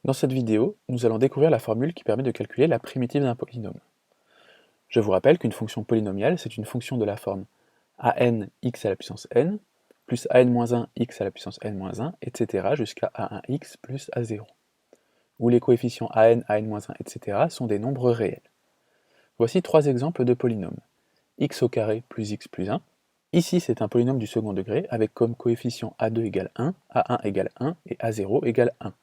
Dans cette vidéo, nous allons découvrir la formule qui permet de calculer la primitive d'un polynôme. Je vous rappelle qu'une fonction polynomiale, c'est une fonction de la forme an x à la puissance n, plus an-1 x à la puissance n-1, etc. jusqu'à a1x plus a0, où les coefficients an, an-1, etc. sont des nombres réels. Voici trois exemples de polynômes. X au carré plus x plus 1. Ici, c'est un polynôme du second degré avec comme coefficient a2 égale 1, a1 égale 1 et a0 égale 1.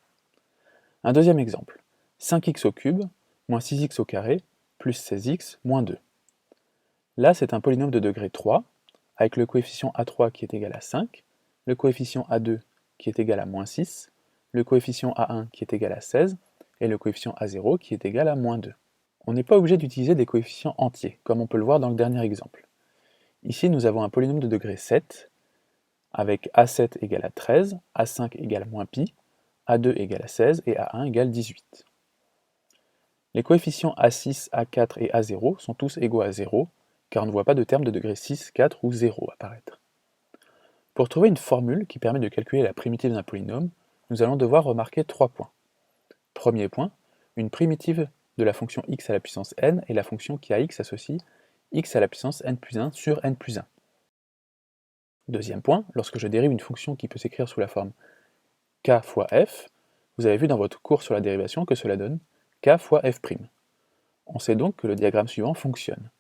Un deuxième exemple, 5x au cube moins 6x au carré plus 16x moins 2. Là, c'est un polynôme de degré 3, avec le coefficient a3 qui est égal à 5, le coefficient a2 qui est égal à moins 6, le coefficient a1 qui est égal à 16, et le coefficient a0 qui est égal à moins 2. On n'est pas obligé d'utiliser des coefficients entiers, comme on peut le voir dans le dernier exemple. Ici, nous avons un polynôme de degré 7, avec a7 égale à 13, a5 égale moins pi, a2 égale à 16 et a1 égale 18. Les coefficients a6, a4 et a0 sont tous égaux à 0, car on ne voit pas de terme de degré 6, 4 ou 0 apparaître. Pour trouver une formule qui permet de calculer la primitive d'un polynôme, nous allons devoir remarquer trois points. Premier point, une primitive de la fonction x à la puissance n est la fonction qui à x associe x à la puissance n plus 1 sur n plus 1. Deuxième point, lorsque je dérive une fonction qui peut s'écrire sous la forme k fois f, vous avez vu dans votre cours sur la dérivation que cela donne k fois f'. On sait donc que le diagramme suivant fonctionne.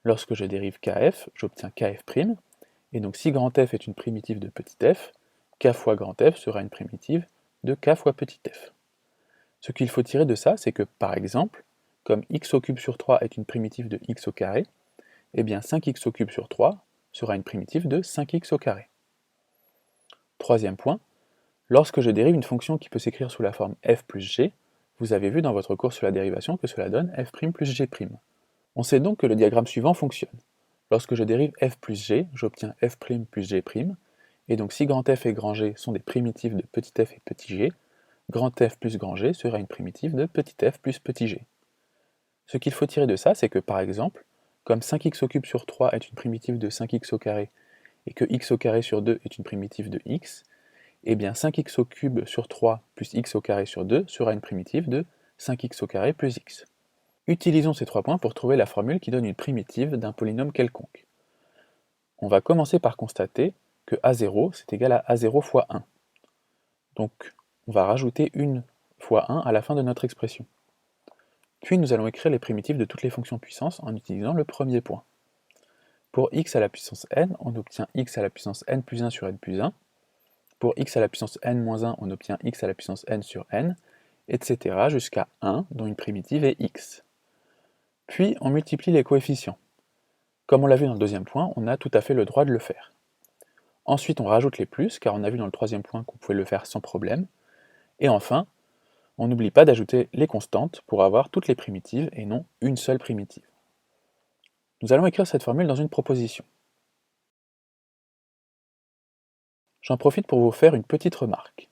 Lorsque je dérive kf, j'obtiens kf', et donc si grand F est une primitive de petit f, k fois grand F sera une primitive de k fois petit f. Ce qu'il faut tirer de ça, c'est que, par exemple, comme x au cube sur 3 est une primitive de x au carré, eh bien 5x au cube sur 3 sera une primitive de 5x au carré. Troisième point, lorsque je dérive une fonction qui peut s'écrire sous la forme f plus g, vous avez vu dans votre cours sur la dérivation que cela donne f' plus g'. On sait donc que le diagramme suivant fonctionne. Lorsque je dérive f plus g, j'obtiens f' plus g', et donc si grand F et grand G sont des primitives de petit f et petit g, grand F plus grand G sera une primitive de petit f plus petit g. Ce qu'il faut tirer de ça, c'est que par exemple, comme 5x au cube sur 3 est une primitive de 5x au carré, et que x au carré sur 2 est une primitive de x, eh bien 5x au cube sur 3 plus x au carré sur 2 sera une primitive de 5x au carré plus x. Utilisons ces trois points pour trouver la formule qui donne une primitive d'un polynôme quelconque. On va commencer par constater que a0 c'est égal à a0 fois 1. Donc on va rajouter 1 fois 1 à la fin de notre expression. Puis nous allons écrire les primitives de toutes les fonctions puissance en utilisant le premier point. Pour x à la puissance n, on obtient x à la puissance n plus 1 sur n plus 1. Pour x à la puissance n moins 1, on obtient x à la puissance n sur n, etc. jusqu'à 1, dont une primitive est x. Puis on multiplie les coefficients. Comme on l'a vu dans le deuxième point, on a tout à fait le droit de le faire. Ensuite on rajoute les plus, car on a vu dans le troisième point qu'on pouvait le faire sans problème. Et enfin, on n'oublie pas d'ajouter les constantes pour avoir toutes les primitives et non une seule primitive. Nous allons écrire cette formule dans une proposition. J'en profite pour vous faire une petite remarque.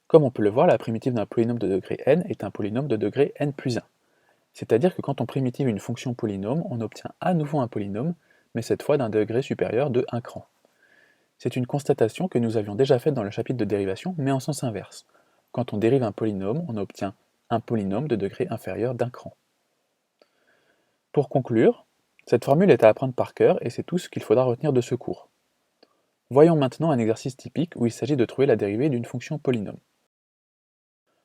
Comme on peut le voir, la primitive d'un polynôme de degré n est un polynôme de degré n plus 1. C'est-à-dire que quand on primitive une fonction polynôme, on obtient à nouveau un polynôme, mais cette fois d'un degré supérieur de 1 cran. C'est une constatation que nous avions déjà faite dans le chapitre de dérivation, mais en sens inverse. Quand on dérive un polynôme, on obtient un polynôme de degré inférieur d'1 cran. Pour conclure, cette formule est à apprendre par cœur et c'est tout ce qu'il faudra retenir de ce cours. Voyons maintenant un exercice typique où il s'agit de trouver la dérivée d'une fonction polynôme.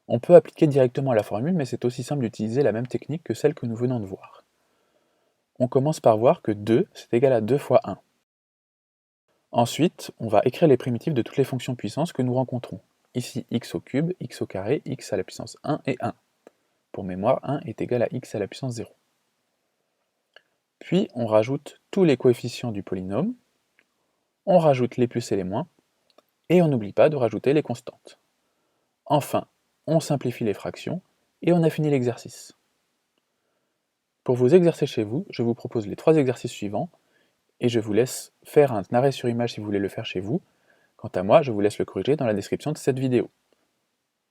On peut appliquer directement la formule, mais c'est aussi simple d'utiliser la même technique que celle que nous venons de voir. On commence par voir que 2, c'est égal à 2 fois 1. Ensuite, on va écrire les primitives de toutes les fonctions puissances que nous rencontrons. Ici, x au cube, x au carré, x à la puissance 1 et 1. Pour mémoire, 1 est égal à x à la puissance 0. Puis, on rajoute tous les coefficients du polynôme, on rajoute les plus et les moins, et on n'oublie pas de rajouter les constantes. Enfin, on simplifie les fractions, et on a fini l'exercice. Pour vous exercer chez vous, je vous propose les trois exercices suivants, et je vous laisse faire un arrêt sur image si vous voulez le faire chez vous. Quant à moi, je vous laisse le corriger dans la description de cette vidéo.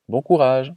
Bon courage!